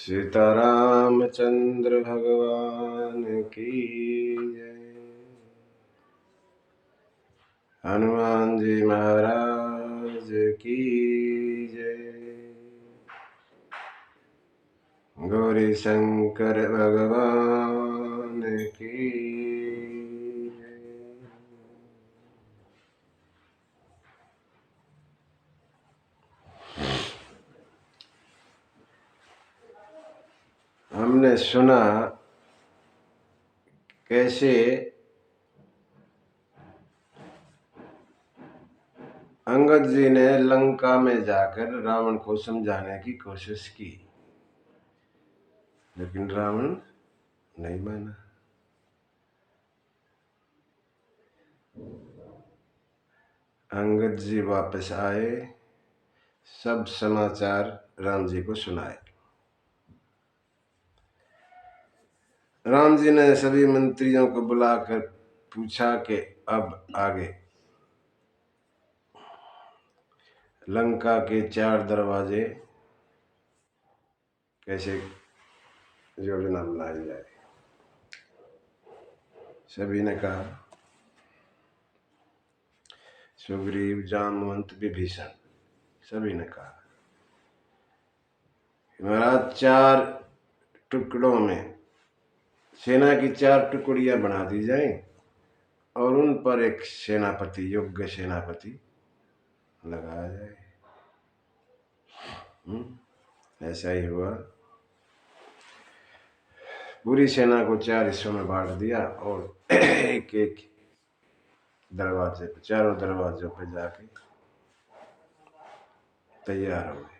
सीतारामचंद्र भगवान की जय। हनुमान जी महाराज की जय। गौरी शंकर भगवान की जय। हमने सुना कैसे अंगद जी ने लंका में जाकर रावण को समझाने की कोशिश की, लेकिन रावण नहीं माना। अंगद जी वापस आए, सब समाचार राम जी को सुनाए। राम जी ने सभी मंत्रियों को बुलाकर पूछा कि अब आगे लंका के 4 दरवाजे कैसे योजना बनाई जाए। सभी ने कहा, सुग्रीव, जामवंत, विभीषण, सभी ने कहा महाराज 4 टुकड़ों में सेना की 4 टुकड़ियां बना दी जाएं और उन पर एक सेनापति, योग्य सेनापति लगाया जाए। ऐसा ही हुआ। पूरी सेना को 4 हिस्सों में बांट दिया और एक एक दरवाजे पे, 4 दरवाजों पे जाके तैयार हो गए।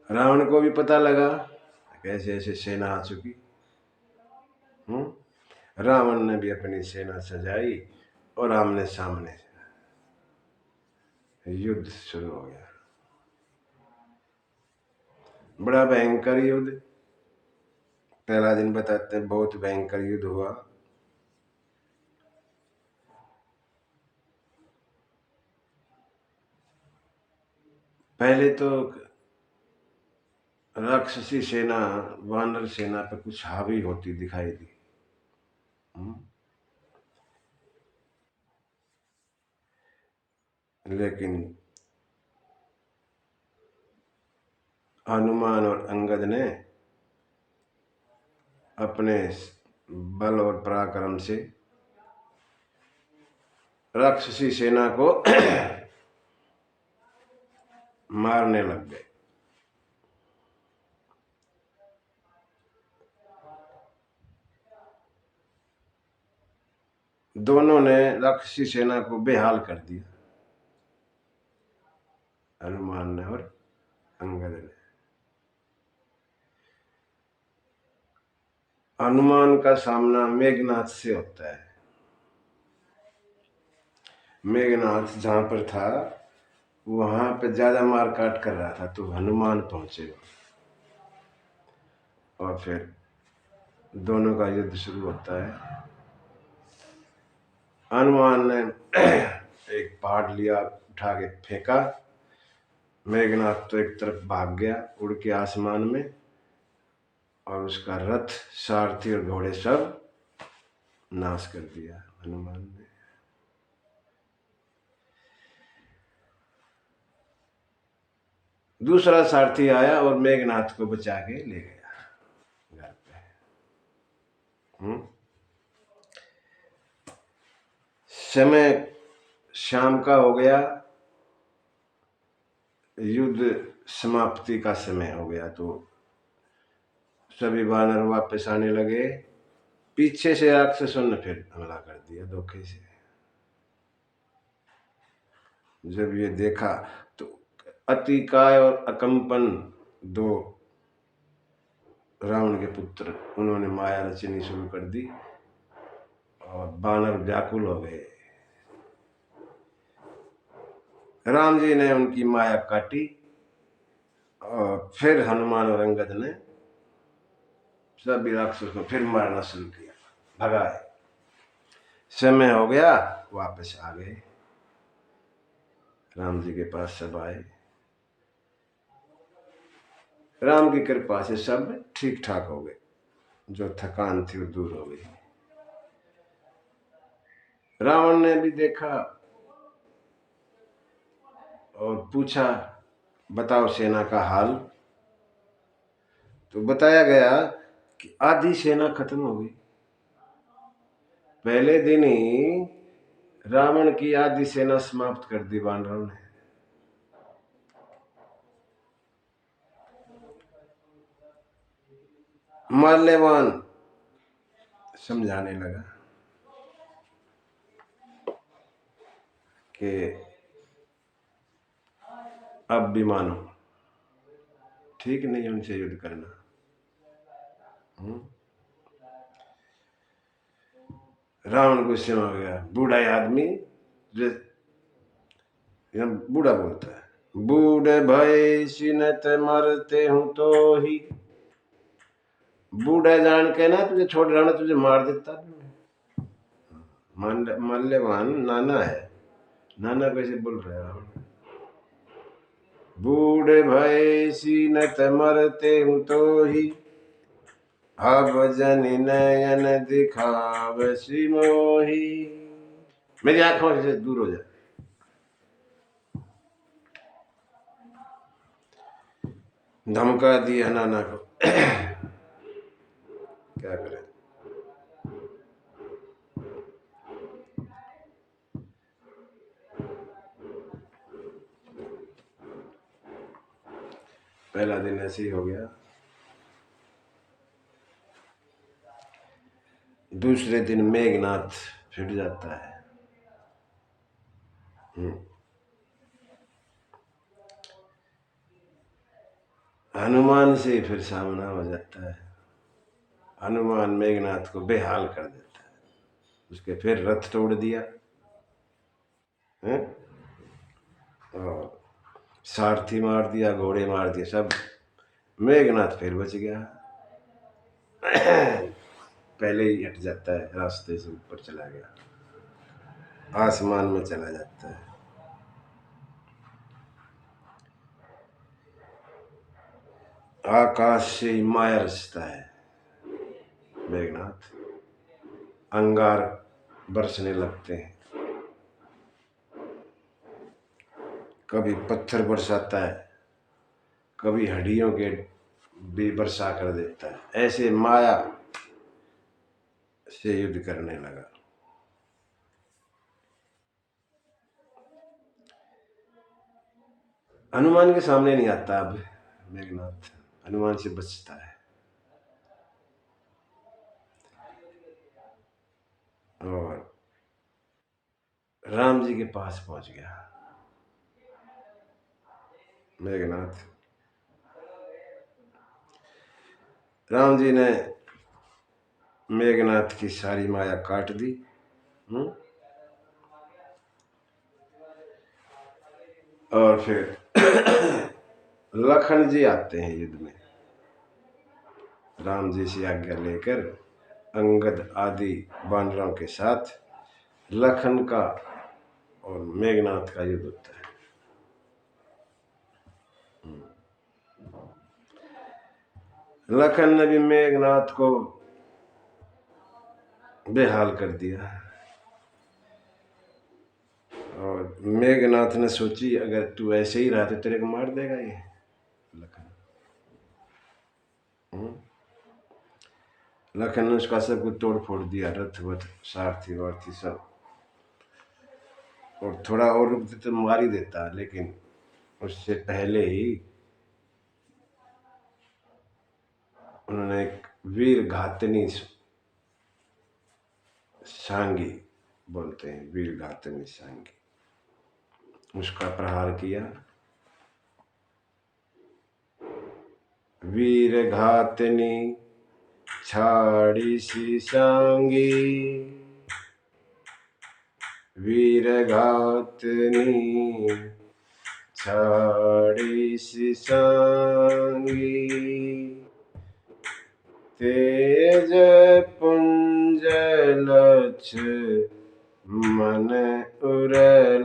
रावण को भी पता लगा कैसे ऐसे सेना आ चुकी। रावण ने भी अपनी सेना सजाई और आमने सामने युद्ध शुरू हो गया। बड़ा भयंकर युद्ध। पहला दिन बताते हैं, बहुत भयंकर युद्ध हुआ। पहले तो राक्षसी सेना, वानर सेना पे कुछ हावी होती दिखाई दी। लेकिन हनुमान और अंगद ने अपने बल और पराक्रम से राक्षसी सेना को मारने लग गए। दोनों ने राक्षसी सेना को बेहाल कर दिया, हनुमान ने और अंगद ने। हनुमान का सामना मेघनाथ से होता है। मेघनाथ जहां पर था वहां पे ज्यादा मार काट कर रहा था, तो हनुमान पहुंचे और फिर दोनों का युद्ध शुरू होता है। हनुमान ने एक पहाड़ लिया, उठा के फेंका। मेघनाथ तो एक तरफ भाग गया उड़ के आसमान में, और उसका रथ, सारथी और घोड़े सब नाश कर दिया हनुमान ने। दूसरा सारथी आया और मेघनाथ को बचा के ले गया घर पे। समय शाम का हो गया, युद्ध समाप्ति का समय हो गया, तो सभी वानर वापस आने लगे। पीछे से राक्षसों ने फिर हमला कर दिया धोखे से। जब ये देखा तो अतिकाय और अकंपन, 2 रावण के पुत्र, उन्होंने माया रचनी शुरू कर दी और वानर व्याकुल हो गए। राम जी ने उनकी माया काटी और फिर हनुमान और अंगद ने सभी राक्षसों को फिर मारना शुरू किया, भगाए। समय हो गया, वापस आ गए। राम जी के पास सब आए। राम की कृपा से सब ठीक ठाक हो गए, जो थकान थी वो दूर हो गई। रावण ने भी देखा और पूछा, बताओ सेना का हाल। तो बताया गया कि आधी सेना खत्म हो गई। पहले दिन ही रावण की आधी सेना समाप्त कर दी वानरों ने। माल्यवान समझाने लगा कि अब भी मानो, ठीक नहीं उनसे युद्ध करना। रावण गुस्से में हो गया। बूढ़ा आदमी बूढ़ा बोलता है, बूढ़े भय सिनत मरते हूं तो ही। बूढ़ा जान के ना तुझे छोड़ रहा, तुझे मार देता। माल्यवान नाना है, नाना कैसे बोल रहे हैं। बूढ़े भय सिनत मरते हूं तो ही, अब जनि नयन दिखावसी मोही। मेरी आंखों से दूर हो जाए। धमका दिया नाना को। क्या करें। पहला दिन ऐसे ही हो गया। दूसरे दिन मेघनाथ फिर जाता है। हनुमान से फिर सामना हो जाता है। हनुमान मेघनाथ को बेहाल कर देता है। उसके फिर रथ तोड़ दिया है? और सारथी मार दिया, घोड़े मार दिए सब। मेघनाथ फिर बच गया। पहले ही हट जाता है, रास्ते से ऊपर चला गया, आसमान में चला जाता है। आकाश से माया रचता है मेघनाथ। अंगार बरसने लगते हैं, कभी पत्थर बरसाता है, कभी हड्डियों के भी वर्षा कर देता है। ऐसे माया से युद्ध करने लगा। हनुमान के सामने नहीं आता अब मेघनाथ, हनुमान से बचता है। और राम जी के पास पहुंच गया मेघनाथ। राम जी ने मेघनाथ की सारी माया काट दी। और फिर लखन जी आते हैं युद्ध में, राम जी से आज्ञा लेकर अंगद आदि वानरों के साथ लखन का और मेघनाथ का युद्ध होता है। लखन ने भी मेघनाथ को बेहाल कर दिया। और मेघनाथ ने सोची, अगर तू ऐसे ही रहा तो तेरे को मार देगा ये लखन। लखन ने उसका सब कुछ तोड़ फोड़ दिया, रथ वथ सारथी वारथी सब। और थोड़ा और रुकते तो मार ही देता, लेकिन उससे पहले ही उन्होंने एक वीर घातनी सांगी बोलते हैं, वीर घातनी सांगी, उसका प्रहार किया। वीर घातनी छाड़ी सी सांगी, वीर घातनी छाड़ी सी सांगी, तेज पुंज लक्ष मन उर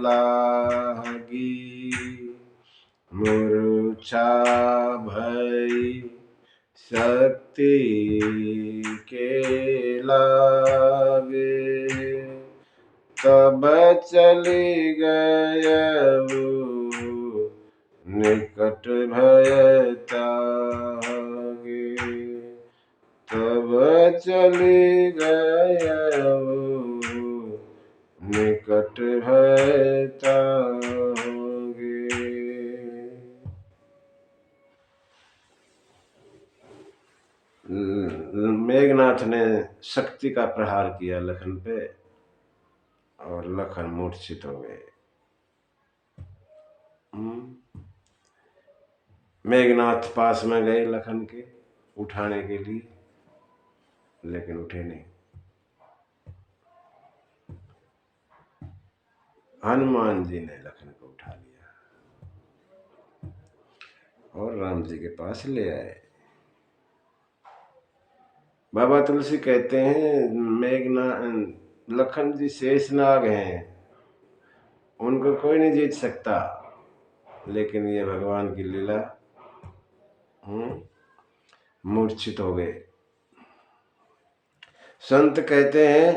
लागी, मूर्छा भई शक्ति के लागे, तब चली गयऊ निकट भय तागे, तब चली गयऊ निकट भय तागे। मेघनाथ ने शक्ति का प्रहार किया लखन पे और लखन मूर्छित हो गए। मेघनाथ पास में गए लखन के उठाने के लिए, लेकिन उठे नहीं। हनुमान जी ने लखन को उठा लिया और राम जी के पास ले आए। बाबा तुलसी कहते हैं लखन जी शेषनाग हैं, उनको कोई नहीं जीत सकता, लेकिन ये भगवान की लीला, मूर्छित हो गए। संत कहते हैं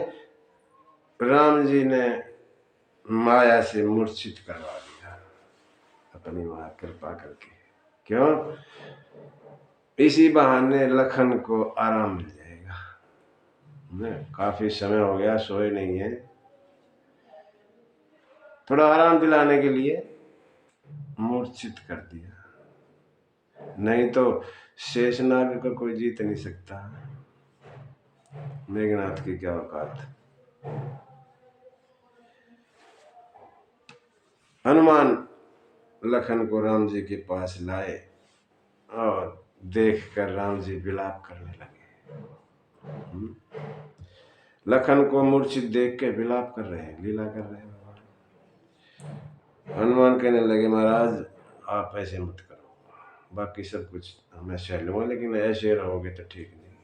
राम जी ने माया से मूर्छित करवा दिया अपनी मां कृपा करके। क्यों? इसी बहाने लखन को आराम मिल जाएगा। काफी समय हो गया सोए नहीं है, थोड़ा आराम दिलाने के लिए मूर्छित कर दिया। नहीं तो शेषनाग को कोई जीत नहीं सकता। मेघनाथ की क्या औकात। हनुमान लखन को राम जी के पास लाए और देखकर राम जी विलाप करने लगे। लखन को मूर्छित देख के विलाप कर रहे हैं, लीला कर रहे हैं। हनुमान कहने लगे महाराज आप ऐसे मत करो, बाकी सब कुछ मैं सह लूंगा, लेकिन ऐसे रहोगे तो ठीक नहीं,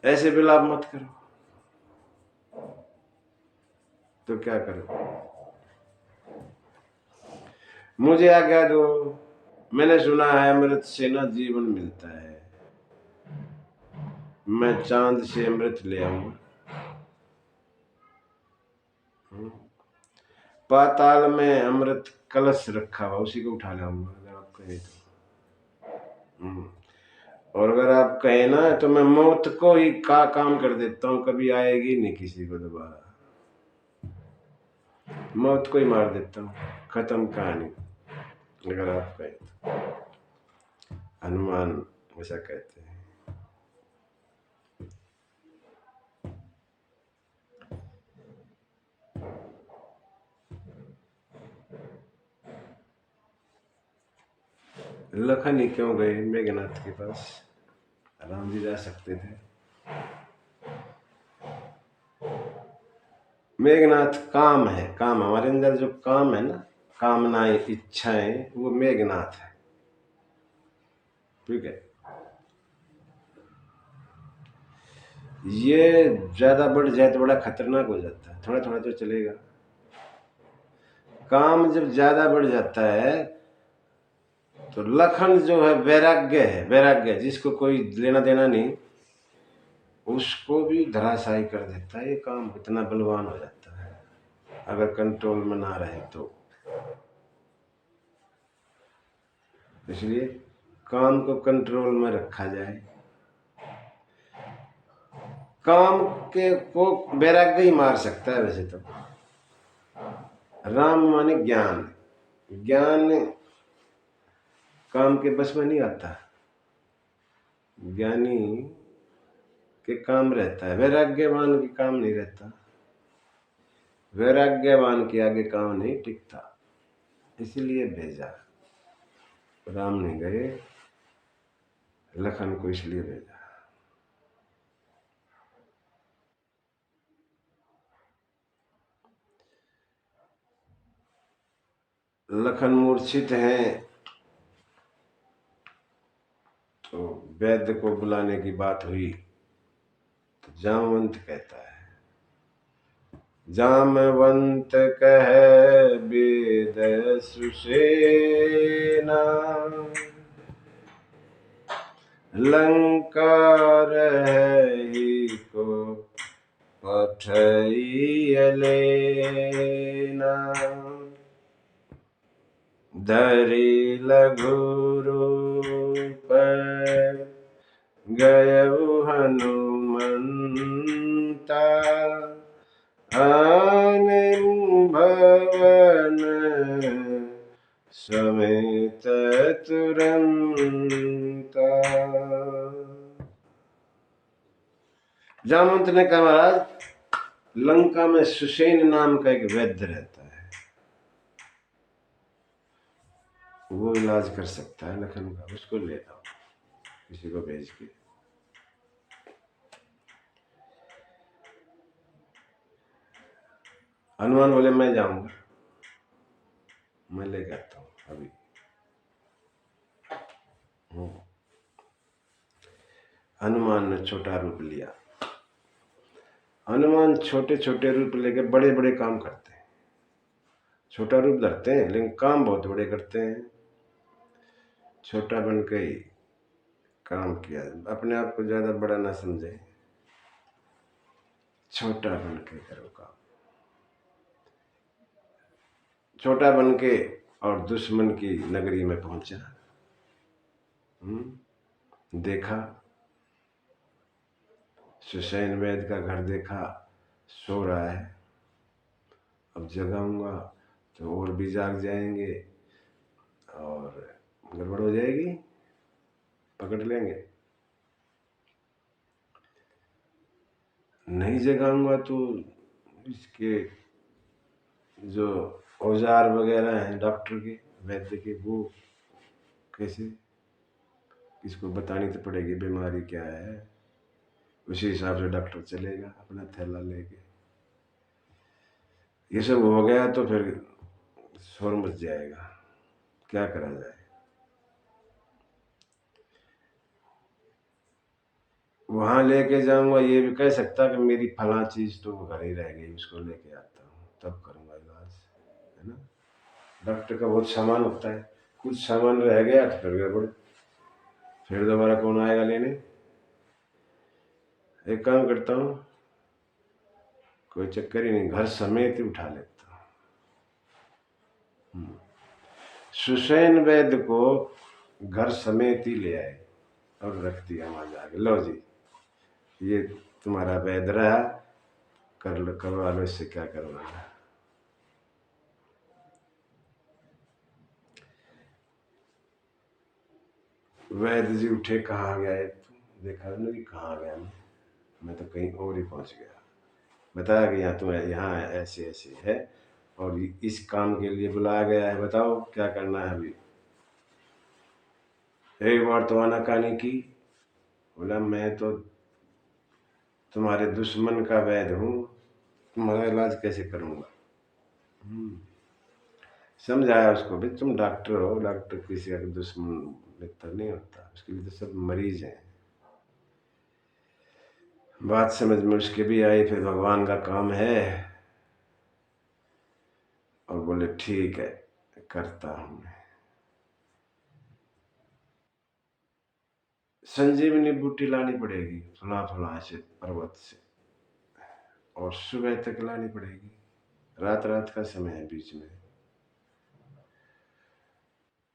ऐसे विलाप मत करो। तो क्या करो? मुझे आज्ञा दो, मैंने सुना है अमृत से ना जीवन मिलता है, मैं चांद से अमृत ले आऊंगा, पाताल में अमृत कलश रखा हुआ उसी को उठा लाऊंगा अगर आप कहें तो। और अगर आप कहें ना तो मैं मौत को ही काम कर देता हूँ, कभी आएगी नहीं किसी को दोबारा, मौत को ही मार देता हूँ, खत्म कहानी, अगर आप कहें तो। हनुमान ऐसा कहते हैं। लखन ही क्यों गए मेघनाथ के पास? राम जी जा सकते थे। मेघनाथ काम है, काम हमारे अंदर जो काम है ना, कामनाएं इच्छाएं, वो मेघनाथ है। ठीक है, ये ज्यादा बढ़ जाए तो बड़ा खतरनाक हो जाता है, थोड़ा थोड़ा तो चलेगा। काम जब ज्यादा बढ़ जाता है तो लखन जो है वैराग्य है, वैराग्य जिसको कोई लेना देना नहीं, उसको भी धराशायी कर देता है। ये काम इतना बलवान हो जाता है अगर कंट्रोल में ना रहे तो। इसलिए काम को कंट्रोल में रखा जाए। काम के को वैराग्य ही मार सकता है वैसे तो। राम माने ज्ञान, ज्ञान काम के बस में नहीं आता, ज्ञानी के काम रहता है, वैराग्यवान के काम नहीं रहता, वैराग्यवान के आगे काम नहीं टिकता। इसलिए भेजा, राम नहीं गए, लखन को इसलिए भेजा। लखन मूर्छित हैं तो वैद्य को बुलाने की बात हुई तो जामवंत कहता है, जामवंत कह वेद सुसेना, लंका रही को पठइलेना। धरि लघु रूप गयउ हनुमंता। आने भवन समेत तुरंता। जामवंत ने कहा, महाराज लंका में सुषेण नाम का एक वैद्य रहता है, वो इलाज कर सकता है लखन का, उसको ले आओ, किसी को भेज के। हनुमान बोले मैं जाऊंगा, मैं लेके आता हूँ अभी। हनुमान ने छोटा रूप लिया। हनुमान छोटे छोटे रूप लेके बड़े बड़े काम करते हैं। छोटा रूप धरते हैं लेकिन काम बहुत बड़े करते हैं। छोटा बन के ही काम किया, अपने आप को ज्यादा बड़ा ना समझे, छोटा बन के करो काम। छोटा बन के और दुश्मन की नगरी में पहुंचा। देखा सुषेण वैद्य का घर, देखा सो रहा है। अब जगाऊंगा तो और भी जाग जाएंगे और गड़बड़ हो जाएगी, पकड़ लेंगे। नहीं जगाऊंगा तो इसके जो औजार वगैरह हैं डॉक्टर के, वैद्य के, वो कैसे, किसको बतानी तो पड़ेगी बीमारी क्या है। उसी हिसाब से डॉक्टर चलेगा अपना थैला लेके। ये सब हो गया तो फिर शोर मच जाएगा, क्या करा जाए। वहां लेके जाऊंगा, ये भी कह सकता कि मेरी फला चीज तो घर ही रह गई, उसको लेके आता हूँ तब करूंगा इलाज, है ना। डॉक्टर का बहुत सामान होता है, कुछ सामान रह गया तो फिर गड़बड़, फिर दोबारा कौन आएगा लेने। एक काम करता हूँ, कोई चक्कर ही नहीं, घर समेत ही उठा लेता हूँ। सुषेण वैद्य को घर समेत ही ले आए और रख दिया वहां जाके, लो जी ये तुम्हारा वैद्य रहा, कर लो, करवा लो इससे क्या करवाना। वैद्य जी उठे, कहाँ गया देखा नहीं, कहाँ गया मैं तो कहीं और ही पहुंच गया। बताया कि यहाँ तुम्हें यहाँ ऐसे ऐसे है और इस काम के लिए बुलाया गया है, बताओ क्या करना है अभी। एक बार तो आनाकानी की, बोला मैं तो तुम्हारे दुश्मन का वैद्य हूँ, तुम्हारा इलाज कैसे करूँगा। समझाया उसको, भाई तुम डॉक्टर हो, डॉक्टर किसी का दुश्मन मित्र नहीं होता, उसके लिए तो सब मरीज हैं। बात समझ में उसके भी आई, फिर भगवान का काम है, और बोले ठीक है करता हूं मैं। संजीवनी बूटी लानी पड़ेगी फला फला से पर्वत से, और सुबह तक लानी पड़ेगी, रात रात का समय है बीच में।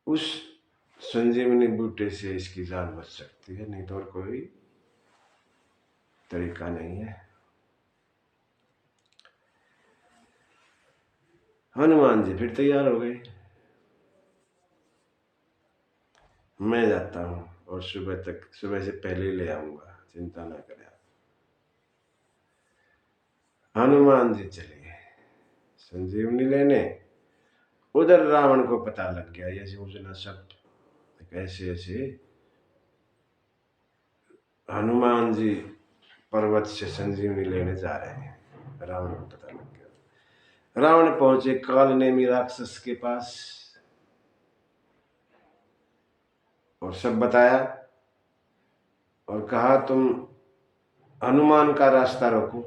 उस संजीवनी बूटे से इसकी जान बच सकती है, नहीं तो और कोई तरीका नहीं है। हनुमान जी फिर तैयार हो गए, मैं जाता हूँ और सुबह तक, सुबह से पहले ले आऊंगा, चिंता ना करें। हनुमान जी चले गए संजीवनी लेने। उधर रावण को पता लग गया ये योजना सब, कैसे ऐसे हनुमान जी पर्वत से संजीवनी लेने जा रहे हैं। रावण को पता लग गया। रावण पहुंचे काल नेमी राक्षस के पास और सब बताया और कहा तुम हनुमान का रास्ता रोको,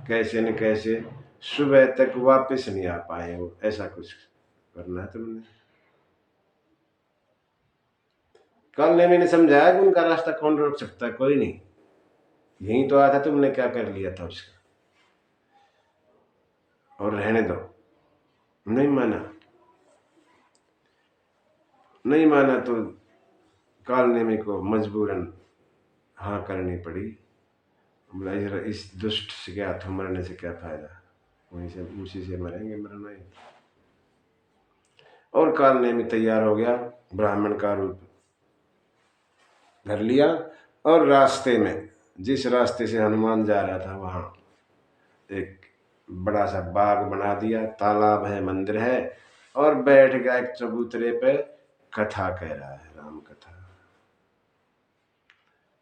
कैसे न कैसे सुबह तक वापस नहीं आ पाए वो, ऐसा कुछ करना है तुमने। कल ने मैंने समझाया कि उनका रास्ता कौन रोक सकता है, कोई नहीं, यही तो आया था, तुमने क्या कर लिया था उसका, और रहने दो। नहीं माना, नहीं माना तो काल नेमी को मजबूरन हाँ करनी पड़ी। बोला इस दुष्ट से क्या था, मरने से क्या फायदा, वहीं से उसी से मरेंगे, मरना ही। और काल नेमी तैयार हो गया, ब्राह्मण का रूप धर लिया, और रास्ते में, जिस रास्ते से हनुमान जा रहा था, वहां एक बड़ा सा बाग बना दिया, तालाब है, मंदिर है, और बैठ गया एक चबूतरे पे, कथा कह रहा है, राम कथा।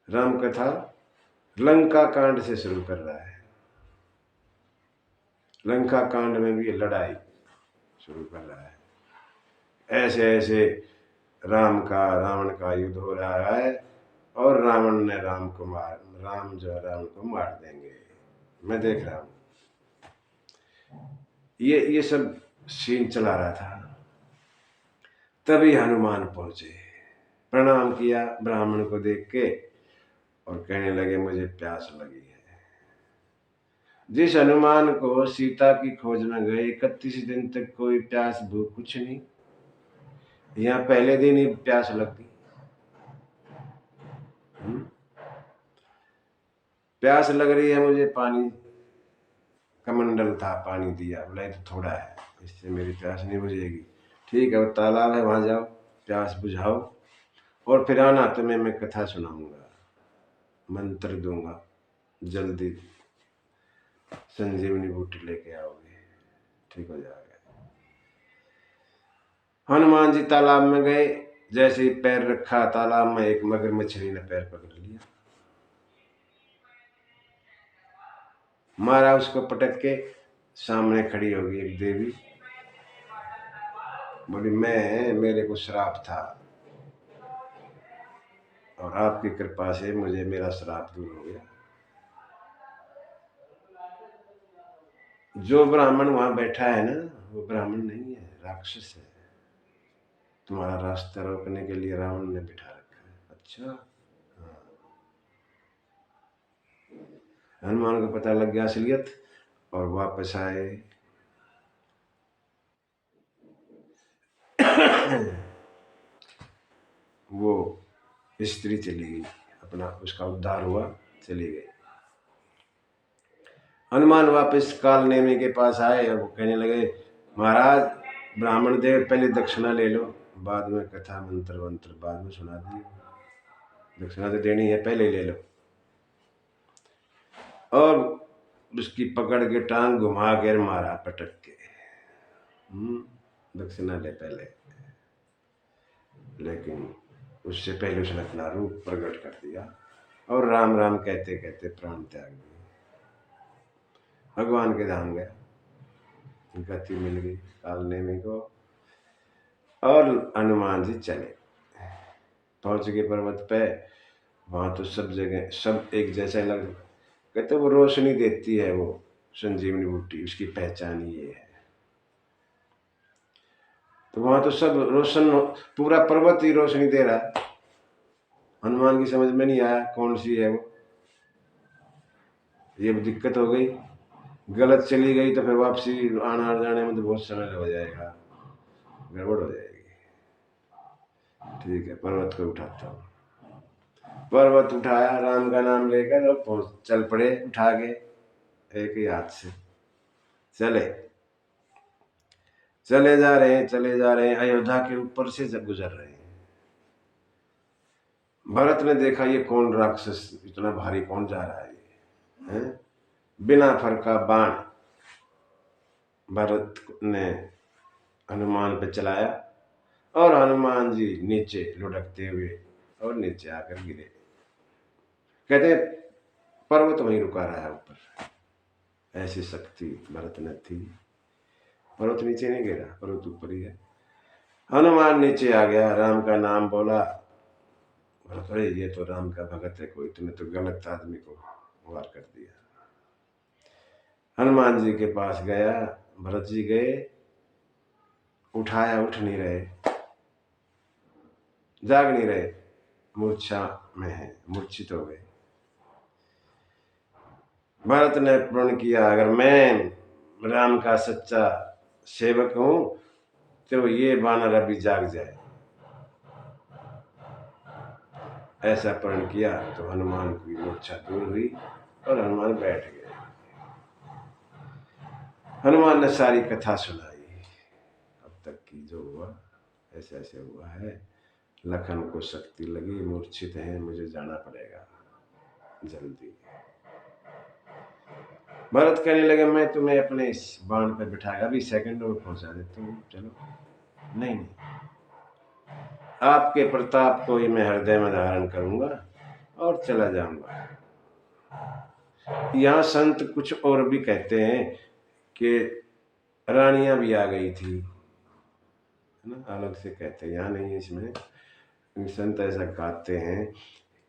राम कथा लंका कांड से शुरू कर रहा है। लंका कांड में भी लड़ाई शुरू कर रहा है, ऐसे ऐसे रावण का युद्ध हो रहा है, और रावण ने राम जो है रावण को मार देंगे, मैं देख रहा हूं। ये सब सीन चला रहा था। तभी हनुमान पहुंचे, प्रणाम किया ब्राह्मण को देख के, और कहने लगे मुझे प्यास लगी है। जिस हनुमान को सीता की खोज में गए 31 दिन तक कोई प्यास भूख कुछ नहीं, यहाँ पहले दिन ही प्यास लग गई। प्यास लग रही है मुझे, पानी कमंडल था, पानी दिया, बोला तो थोड़ा है, इससे मेरी प्यास नहीं बुझेगी। ठीक है, वो तालाब है, वहां जाओ, प्यास बुझाओ, और फिर आना, तुम्हें मैं कथा सुनाऊंगा, मंत्र दूंगा, जल्दी संजीवनी बूटी लेके आओगे, ठीक हो जाएगा। हनुमान जी तालाब में गए, जैसे ही पैर रखा तालाब में, एक मगर मछली ने पैर पकड़ लिया, मारा उसको पटक के। सामने खड़ी होगी एक देवी, बोली मेरे को श्राप था, और आपकी कृपा से मुझे मेरा श्राप दूर हो गया। जो ब्राह्मण वहां बैठा है ना, वो ब्राह्मण नहीं है, राक्षस है, तुम्हारा रास्ता रोकने के लिए रावण ने बिठा रखा है। अच्छा, हाँ। हनुमान को पता लग गया असलियत, और वापस आए। वो स्त्री चली गई, अपना उसका उद्धार हुआ, चली गई। हनुमान वापस काल नेमी के पास आए, और वो कहने लगे महाराज, ब्राह्मण देव पहले दक्षिणा ले लो, बाद में कथा मंत्र बाद में सुना दिए, दक्षिणा तो देनी है, पहले ले लो। और उसकी पकड़ के टांग घुमा कर मारा पटक के, दक्षिणा ले पहले। लेकिन उससे पहले उसने अपना रूप प्रकट कर दिया, और राम राम कहते कहते प्राण त्याग दिए, भगवान के धाम गया, गति मिल गई काल नेमी को। और हनुमान जी चले, पहुंच गए पर्वत पे। वहां तो सब जगह सब एक जैसा लग, कहते वो रोशनी देती है, वो संजीवनी बूटी, उसकी पहचान ये है। तो वहां तो सब रोशन, पूरा पर्वत ही रोशनी दे रहा है। हनुमान की समझ में नहीं आया कौन सी है वो, ये दिक्कत हो गई, गलत चली गई तो फिर वापसी आना जाने में तो बहुत समय हो जाएगा, गड़बड़ हो जाएगी। ठीक है, पर्वत को उठाता हूँ। पर्वत उठाया, राम का नाम लेकर, और चल पड़े उठा के, एक ही हाथ से चले, चले जा रहे हैं, चले जा रहे हैं, अयोध्या के ऊपर से जब गुजर रहे हैं। भरत ने देखा ये कौन राक्षस, इतना भारी कौन जा रहा है ये, हैं? बिना फर का बाण भरत ने हनुमान पे चलाया, और हनुमान जी नीचे लुढ़कते हुए और नीचे आकर गिरे। कहते पर्वत वहीं रुका रहा है ऊपर, ऐसी शक्ति भरत ने थी। पर्वत नीचे नहीं गिरा, पर्वत ऊपर ही है। हनुमान नीचे आ गया, राम का नाम बोला, भरत अरे ये तो राम का भगत है कोई, तुमने तो गलत आदमी को वार कर दिया। हनुमान जी के पास गया, भरत जी गए, उठाया, उठ नहीं रहे, जाग नहीं रहे, मूर्छा में है, मूर्छित हो गए। भरत ने प्रण किया, अगर मैं राम का सच्चा सेवक हूं तो ये वानर अभी जाग जाए। ऐसा प्रण किया तो हनुमान की मूर्छा दूर हुई और हनुमान बैठ गए। हनुमान ने सारी कथा सुनाई, अब तक की जो हुआ ऐसे ऐसे हुआ है। लखन को शक्ति लगी, मूर्छित है, मुझे जाना पड़ेगा जल्दी। भरत कहने लगे, मैं तुम्हें अपने इस बाण पर बिठाया, अभी सेकंड में पहुंचा देता हूँ, चलो। नहीं नहीं, आपके प्रताप को ही मैं हृदय में धारण करूंगा और चला जाऊंगा। यहाँ संत कुछ और भी कहते हैं कि रानियां भी आ गई थी, है ना, अलग से कहते हैं, यहाँ नहीं है इसमें। संत ऐसा कहते हैं,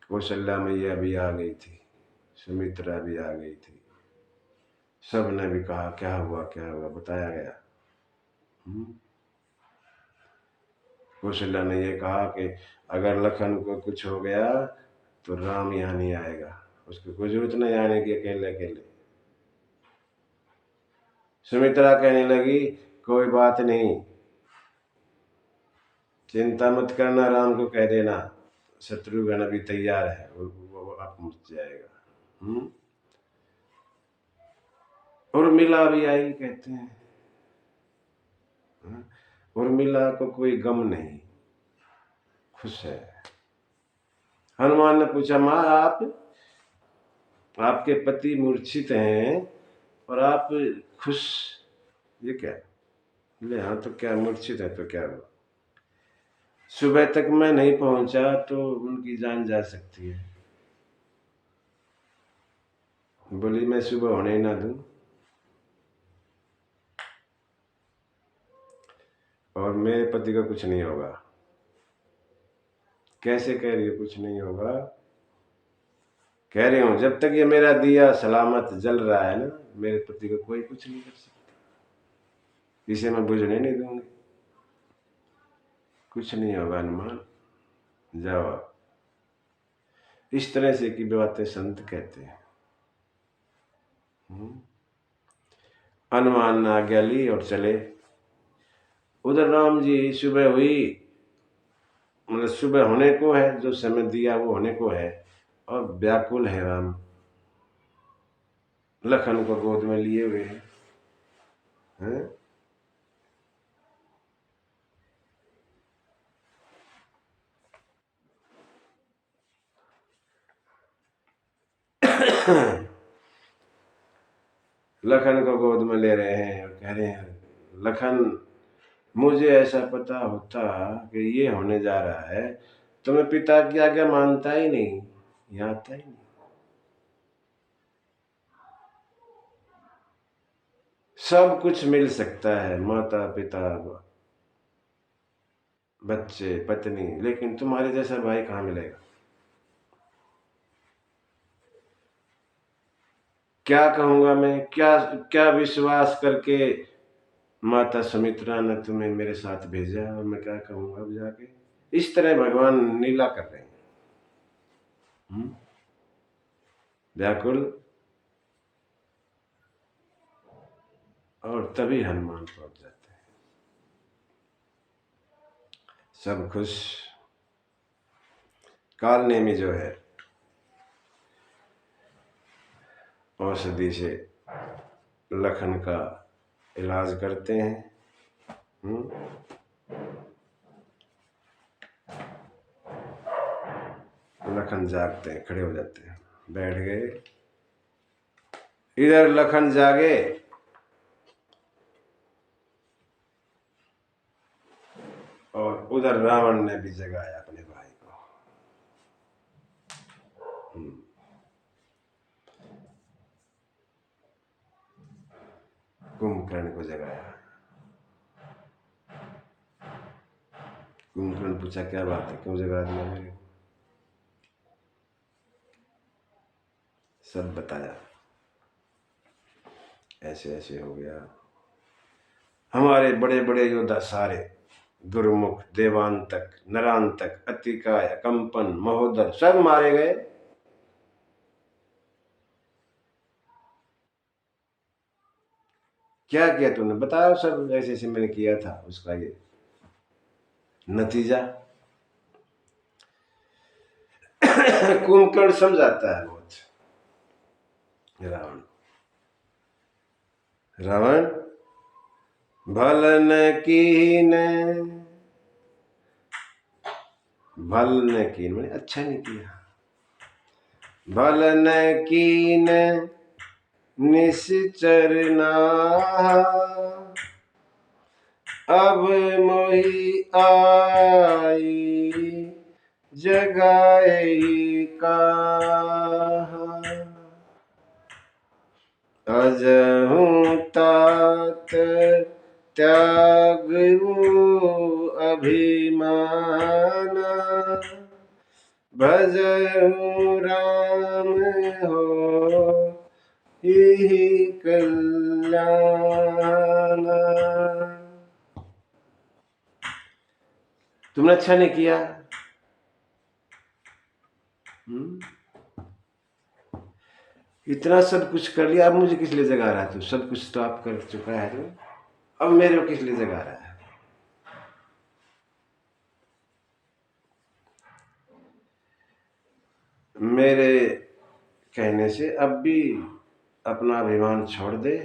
कौशल्या मैया भी आ गई थी, सुमित्रा भी आ गई थी, सब ने भी कहा क्या हुआ क्या हुआ, बताया गया। कौशल्या ने ये कहा कि अगर लखन को कुछ हो गया तो राम यहाँ नहीं आएगा, उसको कोई जरूरत नहीं आने की अकेले अकेले। सुमित्रा कहने लगी, कोई बात नहीं, चिंता मत करना, राम को कह देना शत्रुघ्न अभी तैयार है, वो आप मुझ जाएगा। उर्मिला भी आई कहते हैं। उर्मिला को कोई गम नहीं, खुश है। हनुमान ने पूछा, माँ आपके पति मूर्छित हैं और आप खुश, ये क्या? ले हाँ, तो क्या मूर्छित है तो क्या हुआ? सुबह तक मैं नहीं पहुंचा तो उनकी जान जा सकती है। बोली, मैं सुबह होने ही ना दूं। और मेरे पति का कुछ नहीं होगा। कैसे कह रही हो कुछ नहीं होगा? कह रही हूं जब तक ये मेरा दिया सलामत जल रहा है ना, मेरे पति को कोई कुछ नहीं कर सकता, इसे मैं बुझने नहीं दूंगी। कुछ नहीं होगा हनुमान, जाओ। इस तरह से की बातें संत कहते हैं। हनुमान ने आज्ञा ली और चले। उधर राम जी सुबह हुई, मतलब सुबह होने को है, जो समय दिया वो होने को है, और व्याकुल है राम, लखन को गोद में लिए हुए हैं। लखन को गोद में ले रहे हैं और कह रहे हैं, लखन मुझे ऐसा पता होता कि ये होने जा रहा है तो मैं पिता की आज्ञा मानता ही नहीं, यहाँ आता ही नहीं। सब कुछ मिल सकता है, माता पिता बच्चे पत्नी, लेकिन तुम्हारे जैसा भाई कहाँ मिलेगा? क्या कहूंगा मैं, क्या क्या विश्वास करके माता सुमित्रा ने तुम्हें मेरे साथ भेजा, और मैं क्या कहूंगा अब जाके? इस तरह भगवान लीला कर रहे हैं, व्याकुल। और तभी हनुमान पहुंच जाते हैं, सब खुश। काल नेमी जो है औषधि से लखन का इलाज करते हैं। लखन जागते हैं, खड़े हो जाते हैं, बैठ गए। इधर लखन जागे और उधर रावण ने भी जगाया अपने भाई को। कुंभकर्ण को जगाया। कुंभकर्ण पूछा, क्या बात है, क्यों जगा दिया मेरे को? सब बताया, ऐसे ऐसे हो गया। हमारे बड़े बड़े योद्धा सारे दुर्मुख, देवांतक, नरांतक, अतिकाय, कंपन, महोदर सब मारे गए। क्या किया तूने बताओ, सब ऐसे ऐसे मैंने किया था, उसका ये नतीजा। कुंभकर्ण समझाता है बहुत रावण। रावण भल न कीन, भल न कीन मैंने अच्छा नहीं किया, भल न कीन निश्चर नाहा, अब मोहि आई जगाए कहा, अजहू तात त्यागू अभिमाना, भजहू राम हो ही कल्याण। तुमने अच्छा नहीं किया। इतना सब कुछ कर लिया, अब मुझे किस लिए जगा रहा है तू? सब कुछ तो आप कर चुका है तू, अब मेरे को किस लिए जगा रहा है? मेरे कहने से अब भी अपना अभिमान छोड़ दे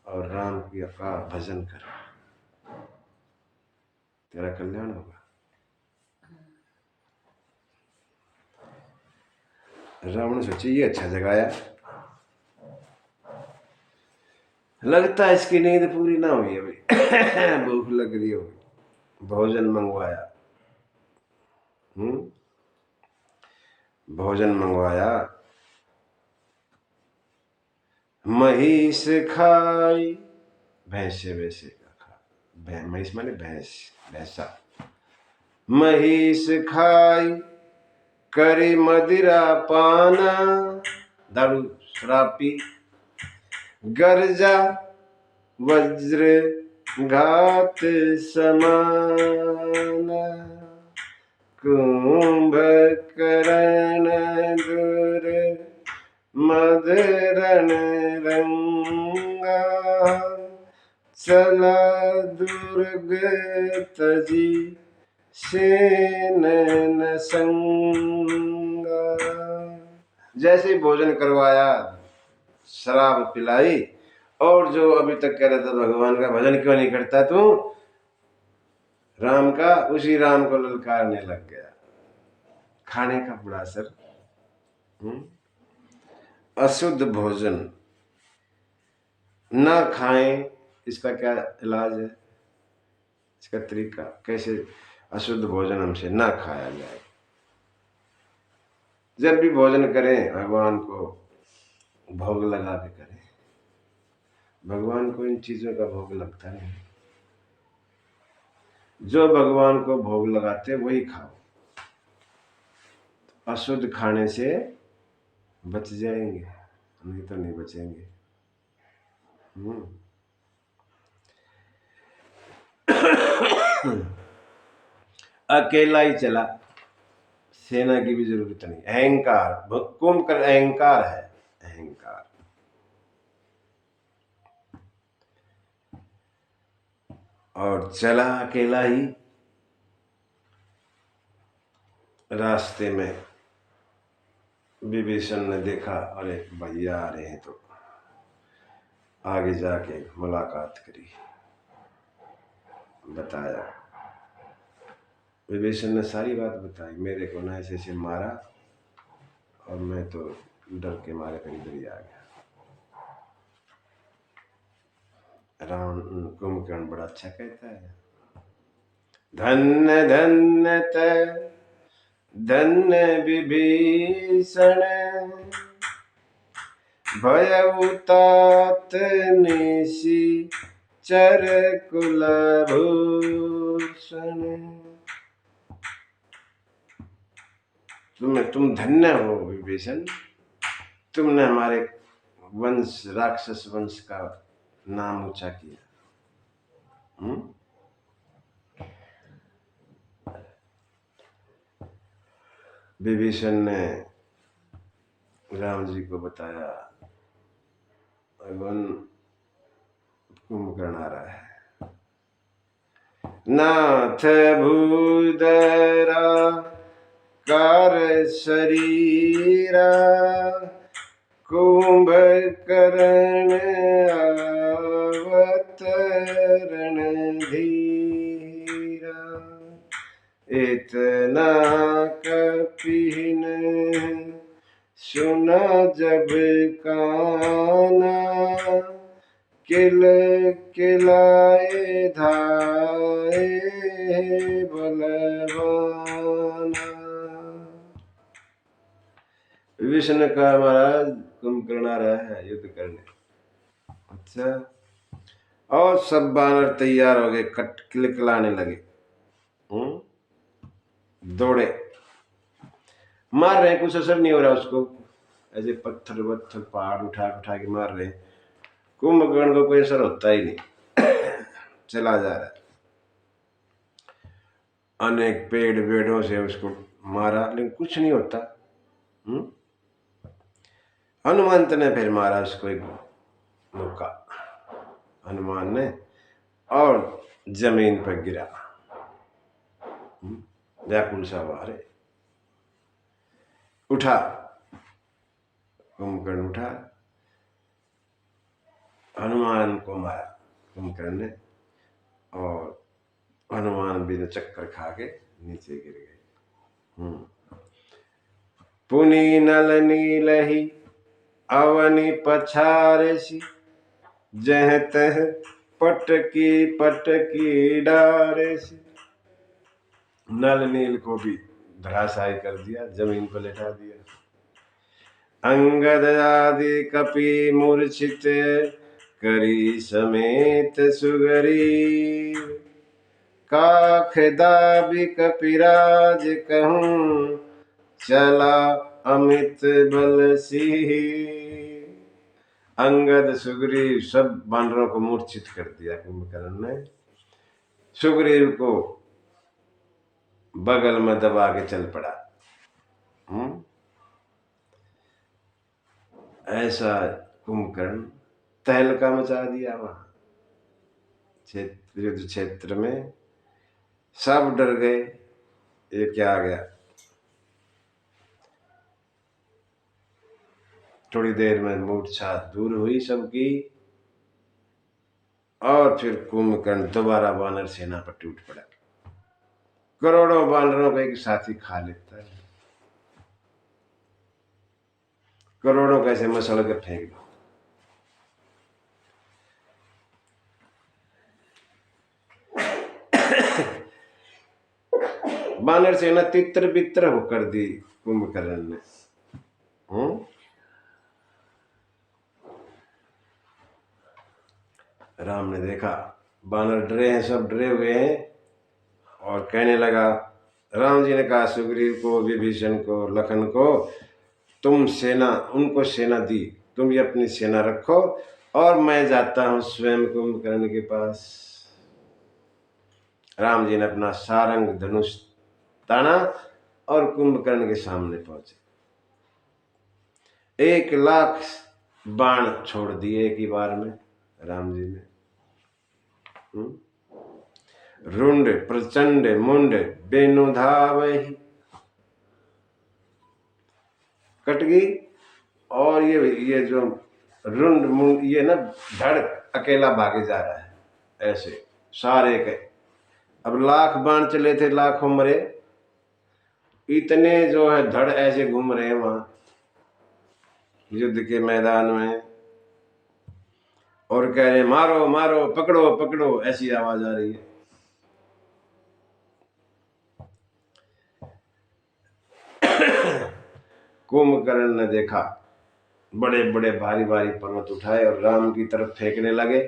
और राम की का भजन कर, तेरा कल्याण होगा। रावण सोचे ये अच्छा जगाया, लगता है इसकी नींद पूरी ना हुई अभी। भूख लग रही होगी, भोजन मंगवाया। भोजन मंगवाया, महिष खाई, भैंसे वैसे का खा, महिष माने भैंस, भैंसा। महिष खाई करी मदिरा पाना, दारू शराब पी, गर्जा वज्र घात समाना, कुंभकर्ण दुर मदरण रंगा, चला दुर्ग तजी सेन न संगा। जैसे ही भोजन करवाया, शराब पिलाई, और जो अभी तक कह रहा था भगवान का भजन क्यों नहीं करता तू राम का, उसी राम को ललकारने लग गया। खाने का बुरा असर। अशुद्ध भोजन ना खाएं, इसका क्या इलाज है? इसका तरीका कैसे अशुद्ध भोजन हमसे ना खाया जाए। जब भी भोजन करें भगवान को भोग लगा के करें, भगवान को इन चीजों का भोग लगता नहीं। जो भगवान को भोग लगाते वही खाओ, अशुद्ध खाने से बच जाएंगे, नहीं तो नहीं बचेंगे। अकेला ही चला, सेना की भी जरूरत नहीं। अहंकार, कुंभकर्ण अहंकार है, अहंकार। और चला अकेला ही। रास्ते में विभीषण ने देखा, अरे भैया आ रहे हैं, तो आगे जाके मुलाकात करी, बताया। विभीषण ने सारी बात बताई, मेरे को ना ऐसे ऐसे मारा और मैं तो डर के मारे कहीं इधर ही आ गया। रावण कुंभकर्ण बड़ा अच्छा कहता है, धन्य धन्य धन्य विभीषण, भयउ तात निशिचर कुलभूषण। तुम धन्य हो विभीषण, तुमने हमारे वंश, राक्षस वंश का नाम ऊंचा किया। विभीषण ने राम जी को बताया, भगवान कुंभकर्ण आ रहा है। नाथ भूधरा कार शरीरा, कुंभकर्ण अवतरण धीरा। इतना कपिन सुना जब काना, किल किलाए धाए बलवाना। विभीषण ने कहा, महाराज कुंभकर्ण आ रहा है युद्ध करने। अच्छा, और सब बानर तैयार हो गए, किलकिलाने लगे, दौड़े, मार रहे, कुछ असर नहीं हो रहा उसको, ऐसे पत्थर वत्थर पहाड़ उठा उठा के मार रहे। कुंभकर्ण को कोई असर होता ही नहीं, चला जा रहा है। अनेक पेड़ वेड़ों से उसको मारा, लेकिन कुछ नहीं होता। हनुमंत ने फिर मारा उसको एक मुक्का, हनुमान ने, और जमीन पर गिरा, व्याकुल सा मारे। उठा, कुंभकर्ण उठा, हनुमान को मारा कुंभकर्ण ने, और हनुमान भी चक्कर खा के नीचे गिर गए। पुनि नल नीलही अवनि पछारसी, जह तह पटकी पटकी डारेसी। नल नील को भी धराशायी कर दिया, जमीन पर लेटा दिया। अंगद आदि कपि मूर्छित, करी समेत सुगरी। काख दाबी कपिराज कहूं, चला अमित बल सिंह। अंगद सुग्रीव सब बानरों को मूर्छित कर दिया कुंभकर्ण ने। सुग्रीव को बगल में दबा के चल पड़ा। ऐसा कुंभकर्ण तहलका मचा दिया वहां युद्ध क्षेत्र में, सब डर गए, ये क्या आ गया। थोड़ी देर में मूर्छा दूर हुई सबकी, और फिर कुंभकर्ण दोबारा वानर सेना पर टूट पड़ा। करोड़ों वानरों को एक साथी खा लेता है, करोड़ों कैसे मसल के फेंक दो। वानर सेना तितर बितर होकर दी कुंभकर्ण ने। राम ने देखा वानर डरे हैं, सब डरे हुए हैं, और कहने लगा, राम जी ने कहा सुग्रीव को, विभीषण को, लखन को, तुम सेना, उनको सेना दी, तुम ये अपनी सेना रखो, और मैं जाता हूं स्वयं कुंभकर्ण के पास। राम जी ने अपना सारंग धनुष ताना और कुंभकर्ण के सामने पहुंचे। 1,00,000 बाण छोड़ दिए एक ही बार में राम जी ने। रुंड प्रचंड मुंड बेनुधावहि, कट गई। और ये जो रुंड मुंड, ये ना धड़ अकेला भागे जा रहा है, ऐसे सारे के। अब 1,00,000 बाण चले थे, लाखों मरे, इतने जो है धड़ ऐसे घूम रहे हैं वहां युद्ध के मैदान में, और कह रहे मारो मारो, पकड़ो पकड़ो, ऐसी आवाज आ रही है। कुंभकर्ण ने देखा, बड़े बड़े भारी भारी पर्वत उठाए और राम की तरफ फेंकने लगे।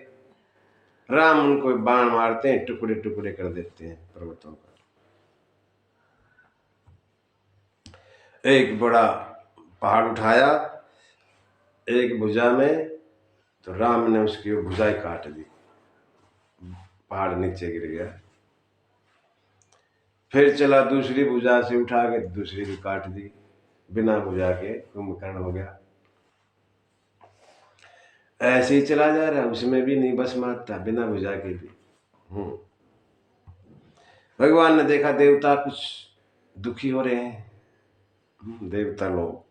राम उनको बाण मारते हैं, टुकड़े टुकड़े कर देते हैं पर्वतों को। एक बड़ा पहाड़ उठाया एक भुजा में, तो राम ने उसकी भुजाई काट दी, पहाड़ नीचे गिर गया। फिर चला दूसरी भुजा से उठा के दूसरी भी काट दी, बिना भुजा के कुंभकर्ण हो गया। ऐसे ही चला जा रहा, उसमें भी नहीं बस मारता, बिना भुजा के भी। भगवान ने देखा देवता कुछ दुखी हो रहे हैं, देवता लोग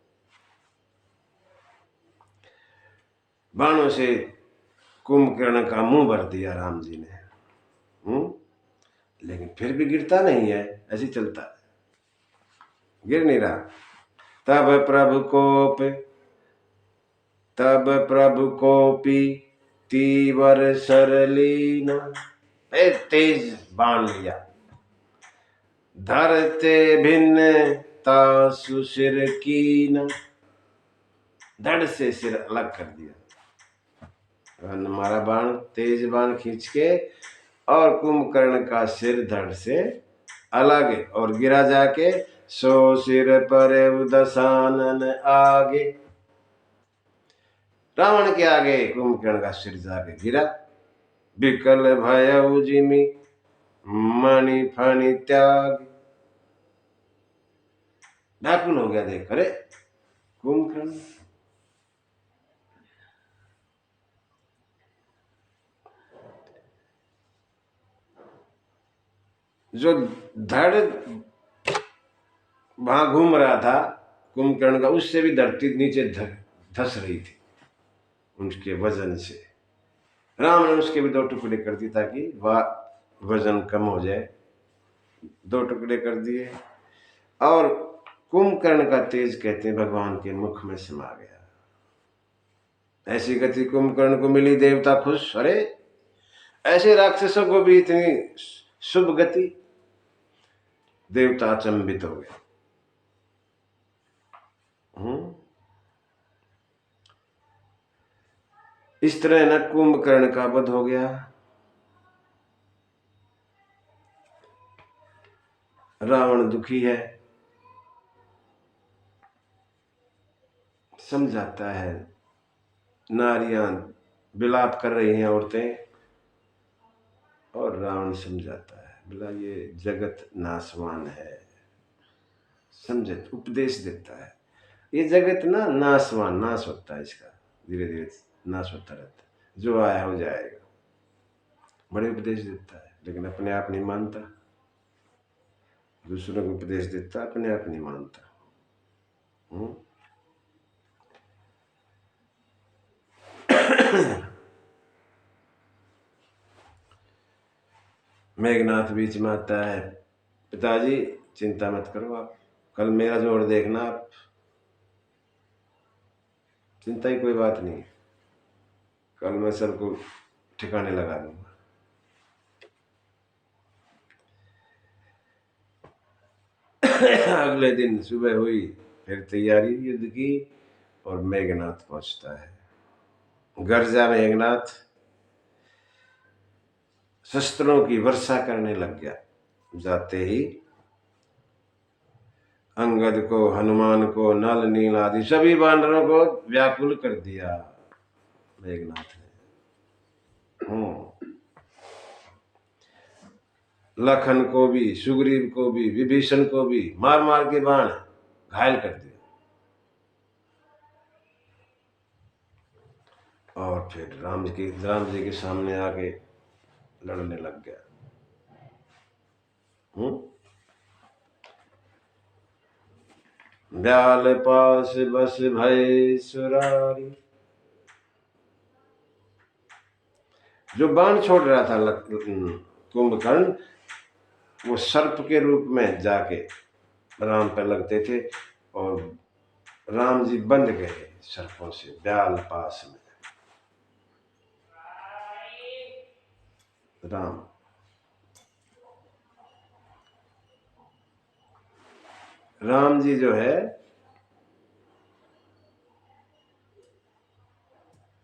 बाणों से कुंभकर्ण का मुंह भर दिया राम जी ने। लेकिन फिर भी गिरता नहीं है, ऐसे चलता है, गिर नहीं रहा। तब प्रभु कोपी तीवर सरलीना, तेज बाण लिया, धरते भिन्न तासु सिर कीना, धड़ से सिर अलग कर दिया। हमारा बाण, तेज बाण खींच के, और कुंभकर्ण का सिर धड़ से अलग, और गिरा जाके सो सिर पर दशानन आगे। रावण के आगे कुंभकर्ण का सिर जाके गिरा। विकल भयउ जिमि मणि फणि त्याग, व्याकुल हो गया देख, अरे कुंभकर्ण जो धड़ वहां घूम रहा था कुंभकर्ण का, उससे भी धरती नीचे धस रही थी उनके वजन से। राम ने उसके भी दो टुकड़े कर दिए ताकि वह वजन कम हो जाए, दो टुकड़े कर दिए। और कुंभकर्ण का तेज कहते हैं भगवान के मुख में समा गया। ऐसी गति कुंभकर्ण को मिली, देवता खुश, अरे ऐसे राक्षसों को भी इतनी शुभ गति, देवता अचंभित हो गए। इस तरह न कुंभकर्ण का वध हो गया। रावण दुखी है, समझाता है, नारियां विलाप कर रही हैं, औरतें, और रावण समझाता है, बोला ये जगत नाशवान है, समझे, उपदेश देता है, ये जगत ना नाशवान, नाश होता है इसका, धीरे धीरे नाश होता रहता है, जो आया हो जाएगा। बड़े उपदेश देता है, लेकिन अपने आप नहीं मानता, दूसरों को उपदेश देता, अपने आप नहीं मानता। मेघनाथ बीच में आता है, पिताजी चिंता मत करो आप, कल मेरा जोड़ देखना आप, चिंता ही कोई बात नहीं, कल मैं सबको ठिकाने लगा दूंगा। अगले दिन सुबह हुई, फिर तैयारी युद्ध की, और मेघनाथ पहुंचता है। गर्जा मेघनाथ शस्त्रों की वर्षा करने लग गया। जाते ही अंगद को, हनुमान को, नल नील आदि सभी वानरों को व्याकुल कर दिया मेघनाथ ने। लखन को भी, सुग्रीव को भी, विभीषण को भी मार मार के बाण घायल कर दिया। और फिर राम जी के सामने आके लड़ने लग गया। ब्याल पास बस भय सुरारी, जो बाण छोड़ रहा था कुंभकर्ण, वो सर्प के रूप में जाके राम पे लगते थे, और राम जी बंध गए सर्पों से ब्याल पास में। राम जी जो है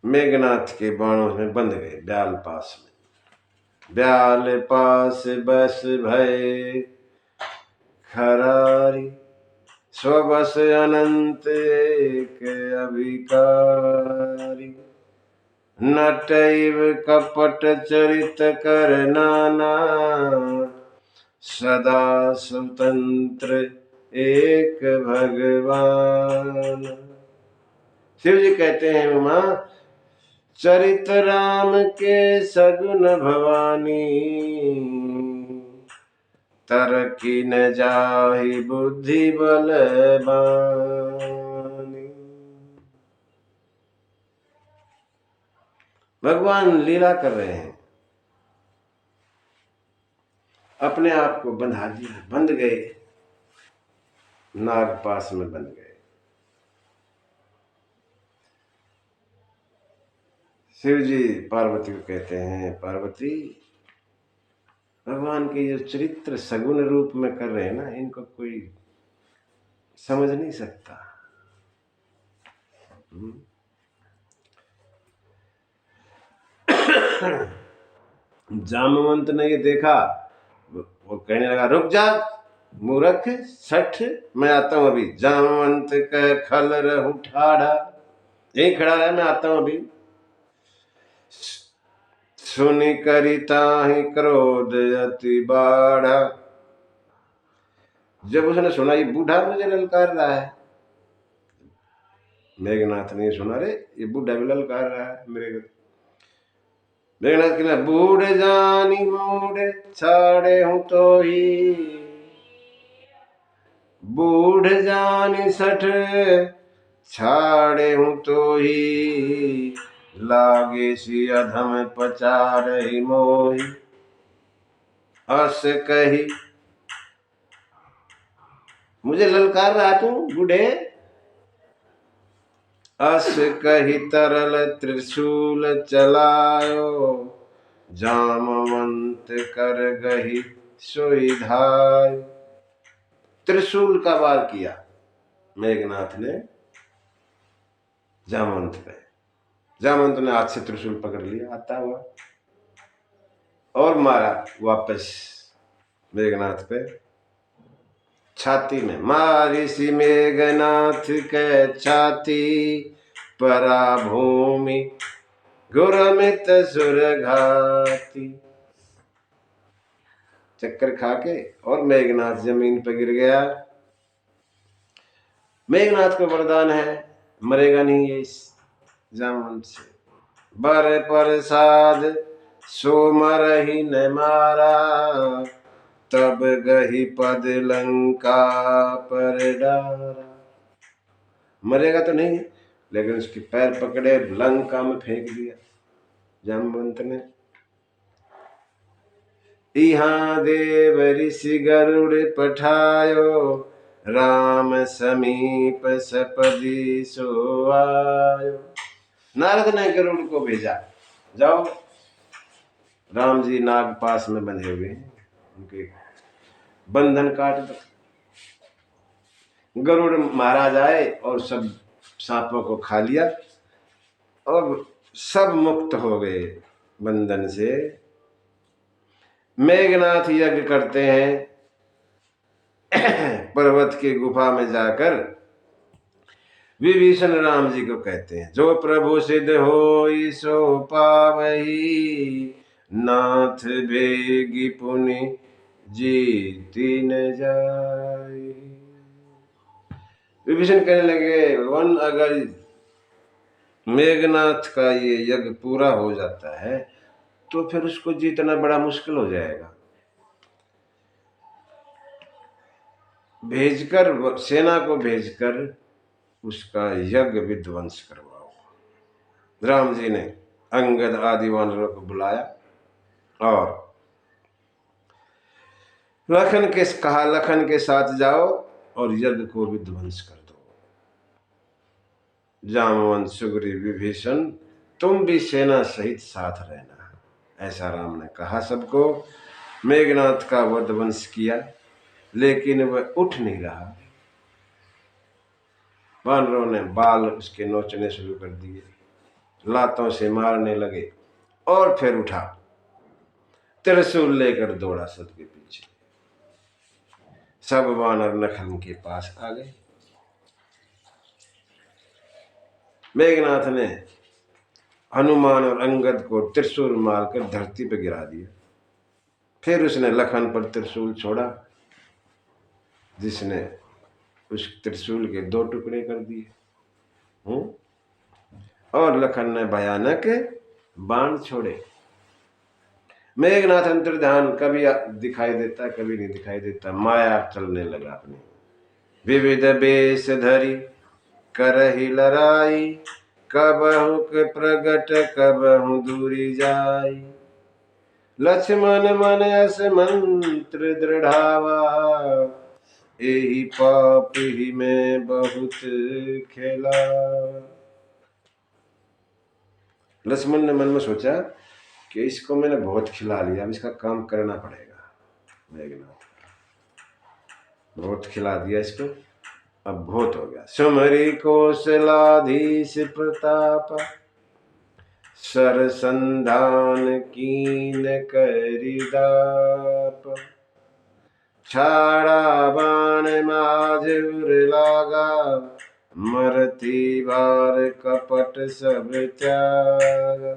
मेघनाथ के बाणों में बंध गए ब्याल पास में। ब्याल पास बस भय खरारी, स्वबस अनंत एक अभिकारी, नटैव कपट चरित कर नाना, सदा स्वतंत्र एक भगवान। शिव जी कहते हैं उमा, चरित राम के सगुन भवानी, तरकी न जाहि बुद्धि बलवानी। भगवान लीला कर रहे हैं, अपने आप को बंधा दिया, बंध गए, नाग पास में बंध गए। शिव जी पार्वती को कहते हैं, पार्वती भगवान के ये चरित्र सगुन रूप में कर रहे हैं ना, इनको कोई समझ नहीं सकता। जामवंत ने ये देखा, वो कहने लगा, रुक जा मूर्ख सठ, मैं आता हूं अभी। जामवंत का खल रहूं ठाड़ा, यही खड़ा रहा, मैं आता हूं अभी। सुनि करि ताहि क्रोध अति बाढ़ा। जब उसने सुना ये बूढ़ा मुझे ललकार रहा है, मेघनाथ ने सुना, रे ये बूढ़ा भी ललकार रहा है मेरे को। मेघनाथ कहना, बूढ़ जानी मूढ़ छाड़े हूं तो ही, बूढ़ जानी सठ छाड़े हूं तो ही, लागे सी अधम पचार ही मोही। अस कही, मुझे ललकार रहा तू बूढ़े। अस कही तरल त्रिशूल चलायो, जामवंत कर गही सोई धाय। त्रिशूल का वार किया मेघनाथ ने जामवंत पे। जामवंत ने हाथ से त्रिशूल पकड़ लिया आता हुआ और मारा वापस मेघनाथ पे, छाती में मारी सी मेघनाथ के छाती, परा भूमि गुरमित सुरघाती। चक्कर खा के और मेघनाथ जमीन पर गिर गया। मेघनाथ को वरदान है, मरेगा नहीं ये इस जामवंत से। बर प्रसाद सो मर ही न मारा, तब गही पद लंका पर डारा। मरेगा तो नहीं, लेकिन उसके पैर पकड़े लंका में फेंक दिया जामवंत ने। इहाँ देव ऋषि गरुड़ पठायो, राम समीप सपदी सो आयो। नारद ने गरुड़ को भेजा, जाओ राम जी नाग पास में बंधे हुए हैं, उनके बंधन काट दो। गरुड़ महाराज आए और सब सांपों को खा लिया और सब मुक्त हो गए बंधन से। मेघनाथ यज्ञ करते हैं पर्वत की गुफा में जाकर। विभीषण राम जी को कहते हैं, जो प्रभु सिद्ध हो सो पावही, नाथ भेगी पुनि जीती न जाए। विभीषण कहने लगे, भगवान अगर मेघनाथ का ये यज्ञ पूरा हो जाता है तो फिर उसको जीतना बड़ा मुश्किल हो जाएगा। भेजकर, सेना को भेजकर उसका यज्ञ विध्वंस करवाओ। राम जी ने अंगद आदि वानरों को बुलाया और लखन के कहा, लखन के साथ जाओ और यज्ञ को विध्वंस कर दो। जामवंत, सुग्रीव, विभीषण, तुम भी सेना सहित साथ रहना, ऐसा राम ने कहा सबको। मेघनाथ का वधवंश किया, लेकिन वह उठ नहीं रहा। वानरों ने बाल उसके नोचने शुरू कर दिए, लातों से मारने लगे और फिर उठा, त्रिशूल लेकर दौड़ा सबके पीछे। सब वानर नखन के पास आ गए। मेघनाथ ने हनुमान और अंगद को त्रिशूल मारकर धरती पर गिरा दिया, फिर उसने लखन पर त्रिशूल छोड़ा, जिसने उस त्रिशूल के 2 टुकड़े कर दिए। और लखन ने भयानक बाण छोड़े। मेघनाथ अंतर्ध्यान कभी दिखाई देता, कभी नहीं दिखाई देता, माया चलने लगा अपनी। विविध बेश धरी करही लड़ाई, कबहु के प्रगट कबहु दूरी जाई। लक्ष्मण मन अस मंत्र दृढ़ावा, एहि पाप ही में बहुत खेला। लक्ष्मण ने मन में सोचा कि इसको मैंने बहुत खिला लिया, अब इसका काम करना पड़ेगा। मेघनाथ बहुत खिला दिया इसको, अब बहुत हो गया। सुमरी कौशलाधीश प्रताप, सरसंधान कीन करिदाप। छाड़ा बाण माझ उर लागा, मरती बार कपट सब त्यागा।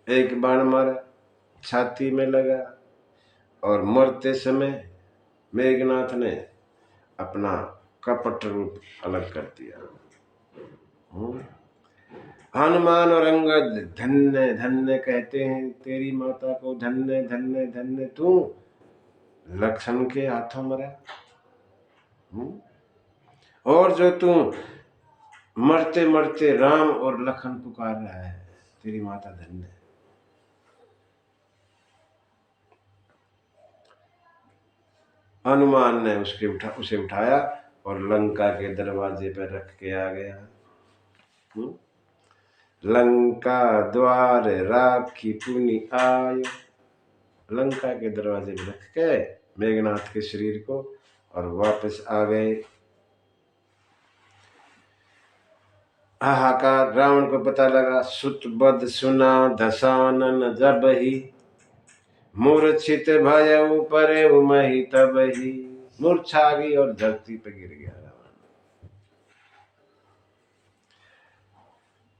एक बाण मारा, छाती में लगा, और मरते समय मेघनाथ ने अपना कपट रूप अलग कर दिया। हनुमान और अंगद धन्य धन्य कहते हैं तेरी माता को, धन्य धन्य धन्य तू लक्ष्मण के हाथों मरा। और जो तू मरते मरते राम और लखन पुकार रहा है, तेरी माता धन्य। हनुमान ने उसे उठाया और लंका के दरवाजे पर रख के आ गया। लंका द्वार राखी पुनि आयो। लंका के दरवाजे पर रख के मेघनाथ के शरीर को और वापस आ गए। हाहाकार, रावण को पता लगा। सुत बद सुना दशानन जब ही, मूर्छित भयउ परे मही तब ही। मूर्छा आ गई और धरती पे गिर गया रावण।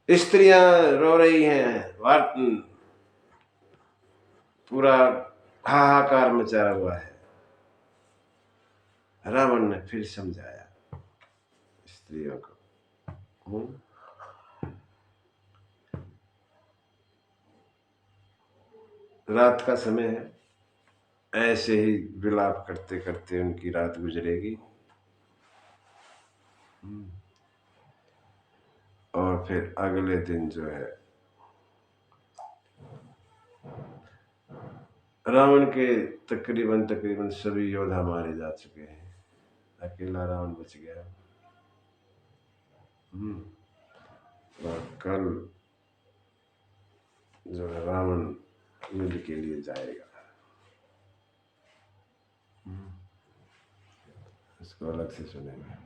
स्त्रियां रो रही हैं, पूरा हाहाकार मचा हुआ है। रावण ने फिर समझाया स्त्रियों को। रात का समय है, ऐसे ही विलाप करते करते उनकी रात गुजरेगी। और फिर अगले दिन जो है, रावण के तकरीबन सभी योद्धा मारे जा चुके हैं, अकेला रावण बच गया। और कल जो है रावण युद्ध के लिए जाएगा, इसको अलग से सुनेंगे।